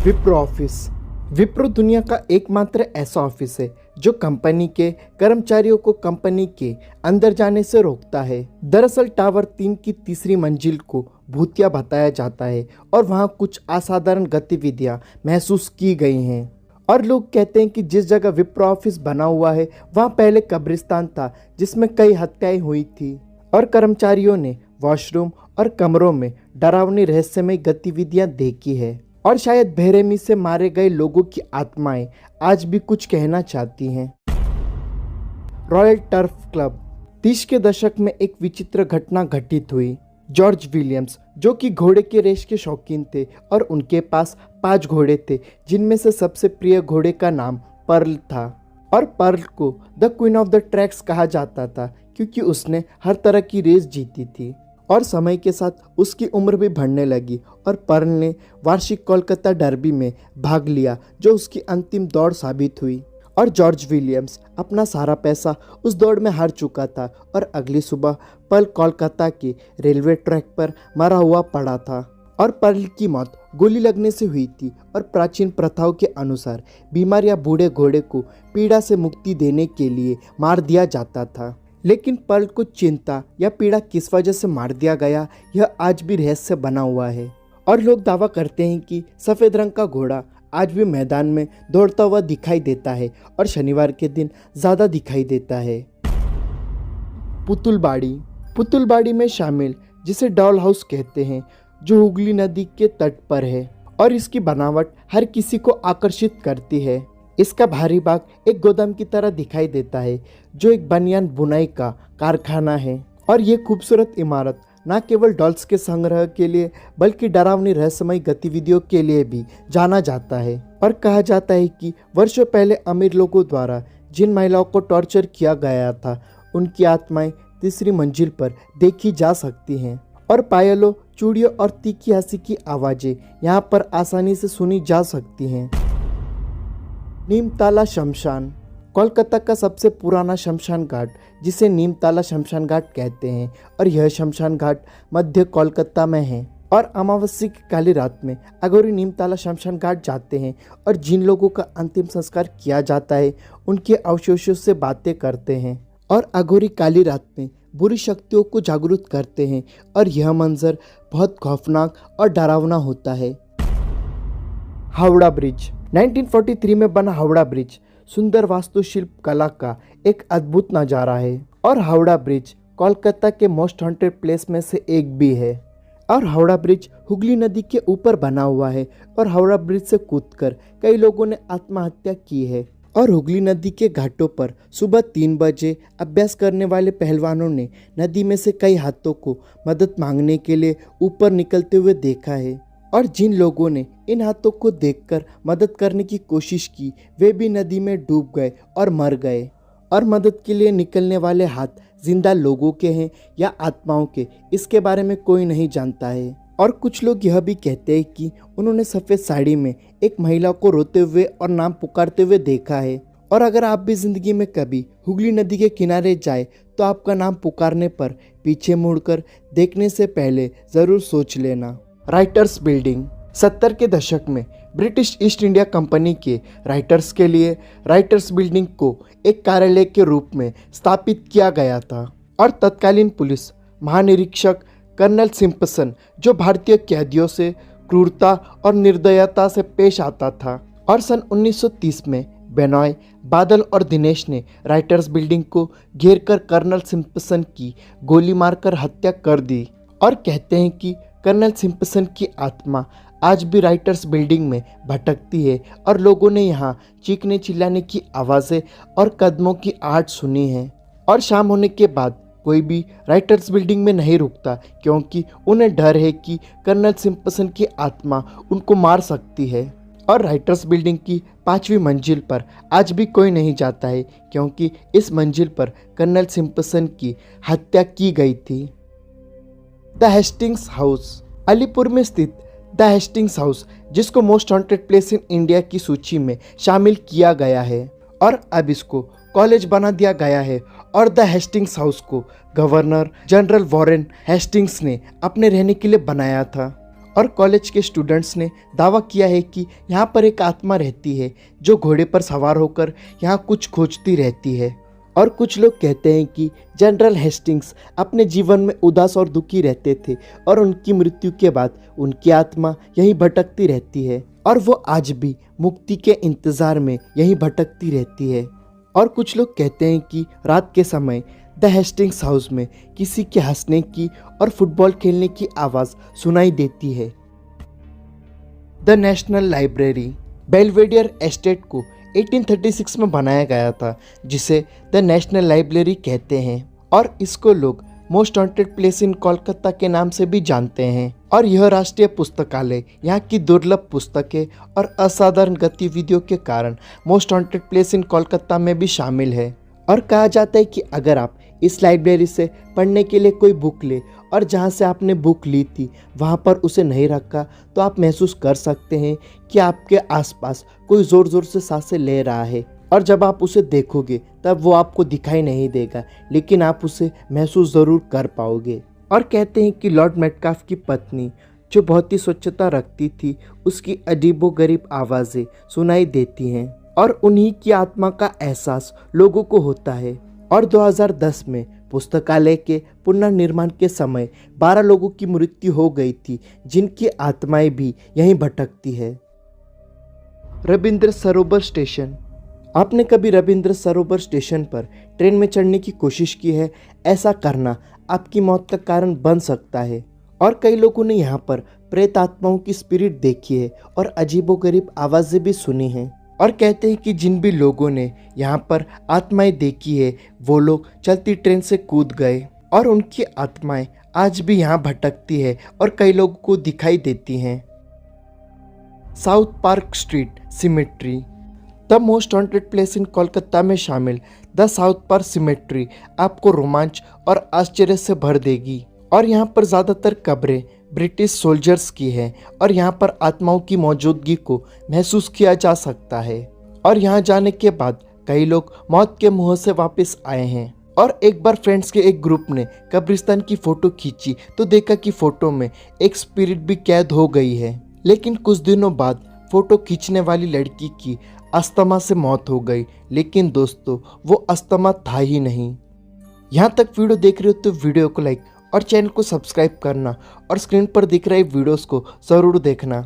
Wipro office. Wipro दुनिया का एकमात्र ऐसा ऑफिस है जो कंपनी के कर्मचारियों को कंपनी के अंदर जाने से रोकता है। दरअसल टावर 3 की तीसरी मंजिल को भूतिया बताया जाता है और वहां कुछ असाधारण गतिविधियां महसूस की गई हैं। और लोग कहते हैं कि जिस जगह विप्रो ऑफिस बना हुआ है वहां पहले कब्रिस्तान था जिसमें कई हत्याएं हुई थी और कर्मचारियों ने वॉशरूम और कमरों में डरावनी रहस्यमय गतिविधियां देखी है। और शायद बेरहमी से मारे गए लोगों की आत्माएं आज भी कुछ कहना चाहती हैं। Royal turf club. 30 के दशक में एक विचित्र घटना घटित हुई। जॉर्ज विलियम्स जो कि घोड़े के रेस के शौकीन थे और उनके पास 5 घोड़े थे जिनमें से सबसे प्रिय घोड़े का नाम पर्ल था। और पर्ल को the queen of the tracks कहा जाता था क्योंकि उसने हर तरह की रेस जीती थी। और समय के साथ उसकी उम्र भी बढ़ने लगी और पर्ल ने वार्षिक कोलकाता डर्बी में भाग लिया जो उसकी अंतिम दौड़ साबित हुई। और जॉर्ज विलियम्स अपना सारा पैसा उस दौड़ में हार चुका था और अगली सुबह पर्ल कोलकाता के रेलवे ट्रैक पर मरा हुआ पड़ा था। और पर्ल की मौत गोली लगने से हुई थी और प्राचीन प्रथाओं के अनुसार बीमार या बूढ़े घोड़े को पीड़ा से मुक्ति देने के लिए मार दिया जाता था। लेकिन पर्ल को चिंता या पीड़ा किस वजह से मार दिया गया यह आज भी रहस्य बना हुआ है। और लोग दावा करते हैं कि सफ़ेद रंग का घोड़ा आज भी मैदान में दौड़ता हुआ दिखाई देता है और शनिवार के दिन ज़्यादा दिखाई देता है। पुतुलबाड़ी। पुतुलबाड़ी में शामिल जिसे डॉल हाउस कहते हैं जो हुगली नदी के तट पर है और इसकी बनावट हर किसी को आकर्षित करती है। इसका भारी भाग एक गोदाम की तरह दिखाई देता है जो एक बनियान बुनाई का कारखाना है। और ये खूबसूरत इमारत न केवल डॉल्स के संग्रह के लिए बल्कि डरावनी रहस्यमय गतिविधियों के लिए भी जाना जाता है। और कहा जाता है कि वर्षों पहले अमीर लोगों द्वारा जिन महिलाओं को टॉर्चर किया गया था उनकी आत्माएं तीसरी मंजिल पर देखी जा सकती हैं। और पायलों, चूड़ियों और तीखी हंसी की आवाज़ें यहाँ पर आसानी से सुनी जा सकती हैं। नीमताला शमशान। कोलकाता का सबसे पुराना शमशान घाट जिसे नीमताला शमशान घाट कहते हैं और यह शमशान घाट मध्य कोलकाता में है। और अमावस्या की काली रात में अघोरी नीमताला शमशान घाट जाते हैं और जिन लोगों का अंतिम संस्कार किया जाता है उनके अवशेषों से बातें करते हैं और अघोरी काली रात में बुरी शक्तियों को जागरूक करते हैं और यह मंजर बहुत खौफनाक और डरावना होता है। हावड़ा ब्रिज। 1943 में बना हावड़ा ब्रिज सुंदर वास्तुशिल्प कला का एक अद्भुत नज़ारा है और हावड़ा ब्रिज कोलकाता के मोस्ट हॉन्टेड प्लेस में से एक भी है। और हावड़ा ब्रिज हुगली नदी के ऊपर बना हुआ है और हावड़ा ब्रिज से कूदकर कई लोगों ने आत्महत्या की है। और हुगली नदी के घाटों पर सुबह 3 बजे अभ्यास करने वाले पहलवानों ने नदी में से कई हाथों को मदद मांगने के लिए ऊपर निकलते हुए देखा है। और जिन लोगों ने इन हाथों को देखकर मदद करने की कोशिश की वे भी नदी में डूब गए और मर गए। और मदद के लिए निकलने वाले हाथ जिंदा लोगों के हैं या आत्माओं के, इसके बारे में कोई नहीं जानता है। और कुछ लोग यह भी कहते हैं कि उन्होंने सफ़ेद साड़ी में एक महिला को रोते हुए और नाम पुकारते हुए देखा है। और अगर आप भी ज़िंदगी में कभी हुगली नदी के किनारे जाए तो आपका नाम पुकारने पर पीछे मुड़कर देखने से पहले ज़रूर सोच लेना। Writers building. 70 के दशक में ब्रिटिश ईस्ट इंडिया कंपनी के राइटर्स के लिए राइटर्स बिल्डिंग को एक कार्यालय के रूप में स्थापित किया गया था। और तत्कालीन पुलिस महानिरीक्षक कर्नल सिम्पसन जो भारतीय कैदियों से क्रूरता और निर्दयता से पेश आता था। और सन 1930 में बेनॉय, बादल और दिनेश ने राइटर्स बिल्डिंग को घेरकर कर्नल सिम्पसन की गोली मारकर हत्या कर दी। और कहते हैं कि कर्नल सिम्पसन की आत्मा आज भी राइटर्स बिल्डिंग में भटकती है और लोगों ने यहाँ चीखने चिल्लाने की आवाज़ें और कदमों की आहट सुनी है। और शाम होने के बाद कोई भी राइटर्स बिल्डिंग में नहीं रुकता क्योंकि उन्हें डर है कि कर्नल सिम्पसन की आत्मा उनको मार सकती है। और राइटर्स बिल्डिंग की 5वीं मंजिल पर आज भी कोई नहीं जाता है क्योंकि इस मंजिल पर कर्नल सिम्पसन की हत्या की गई थी। The Hastings house. अलीपुर में स्थित द हेस्टिंग्स हाउस जिसको most haunted place in India की सूची में शामिल किया गया है और अब इसको कॉलेज बना दिया गया है। और द हेस्टिंग्स हाउस को गवर्नर जनरल वॉरेन हेस्टिंग्स ने अपने रहने के लिए बनाया था। और कॉलेज के स्टूडेंट्स ने दावा किया है कि यहाँ पर एक आत्मा रहती है जो घोड़े पर सवार होकर यहाँ कुछ खोजती रहती है। और कुछ लोग कहते हैं कि जनरल हेस्टिंग्स अपने जीवन में उदास और दुखी रहते थे और उनकी मृत्यु के बाद उनकी आत्मा यहीं भटकती रहती है और वो आज भी मुक्ति के इंतज़ार में यहीं भटकती रहती है। और कुछ लोग कहते हैं कि रात के समय द हेस्टिंग्स हाउस में किसी के हंसने की और फुटबॉल खेलने की आवाज़ सुनाई देती है। The national library Belvedere estate को 1836 में बनाया गया था, जिसे द नेशनल लाइब्रेरी कहते हैं और इसको लोग most haunted place in Kolkata के नाम से भी जानते हैं। और यह राष्ट्रीय पुस्तकालय यहाँ की दुर्लभ पुस्तकें और असाधारण गतिविधियों के कारण most haunted place in Kolkata में भी शामिल है। और कहा जाता है कि अगर आप इस लाइब्रेरी से पढ़ने के लिए कोई बुक ले और जहाँ से आपने बुक ली थी वहाँ पर उसे नहीं रखा तो आप महसूस कर सकते हैं कि आपके आसपास कोई ज़ोर ज़ोर से सांसें ले रहा है। और जब आप उसे देखोगे तब वो आपको दिखाई नहीं देगा, लेकिन आप उसे महसूस ज़रूर कर पाओगे। और कहते हैं कि लॉर्ड मेटकाफ की पत्नी जो बहुत ही स्वच्छता रखती थी, उसकी अजीबोगरीब आवाज़ें सुनाई देती हैं और उन्हीं की आत्मा का एहसास लोगों को होता है। और 2010 में पुस्तकालय के पुनर्निर्माण के समय 12 लोगों की मृत्यु हो गई थी, जिनकी आत्माएं भी यहीं भटकती है। रविंद्र सरोवर स्टेशन। आपने कभी रविंद्र सरोवर स्टेशन पर ट्रेन में चढ़ने की कोशिश की है? ऐसा करना आपकी मौत का कारण बन सकता है। और कई लोगों ने यहाँ पर प्रेत आत्माओं की स्पिरिट देखी है और अजीबोगरीब आवाज़ें भी सुनी हैं। और कहते हैं कि जिन भी लोगों ने यहाँ पर आत्माएं देखी है वो लोग चलती ट्रेन से कूद गए और उनकी आत्माएं आज भी यहाँ भटकती है और कई लोगों को दिखाई देती हैं। South park street symmetry. The most haunted place in Kolkata में शामिल द साउथ पार्क सिमेट्री आपको रोमांच और आश्चर्य से भर देगी। और यहाँ पर ज़्यादातर कब्रें ब्रिटिश सोल्जर्स की है और यहाँ पर आत्माओं की मौजूदगी को महसूस किया जा सकता है। और यहाँ जाने के बाद कई लोग मौत के मुंह से वापस आए हैं। और एक बार फ्रेंड्स के एक ग्रुप ने कब्रिस्तान की फ़ोटो खींची तो देखा कि फ़ोटो में एक स्पिरिट भी कैद हो गई है। लेकिन कुछ दिनों बाद फ़ोटो खींचने वाली लड़की की अस्थमा से मौत हो गई, लेकिन दोस्तों वो अस्थमा था ही नहीं। यहाँ तक वीडियो देख रहे हो तो वीडियो को लाइक और चैनल को सब्सक्राइब करना और स्क्रीन पर दिख रहे वीडियोस को ज़रूर देखना।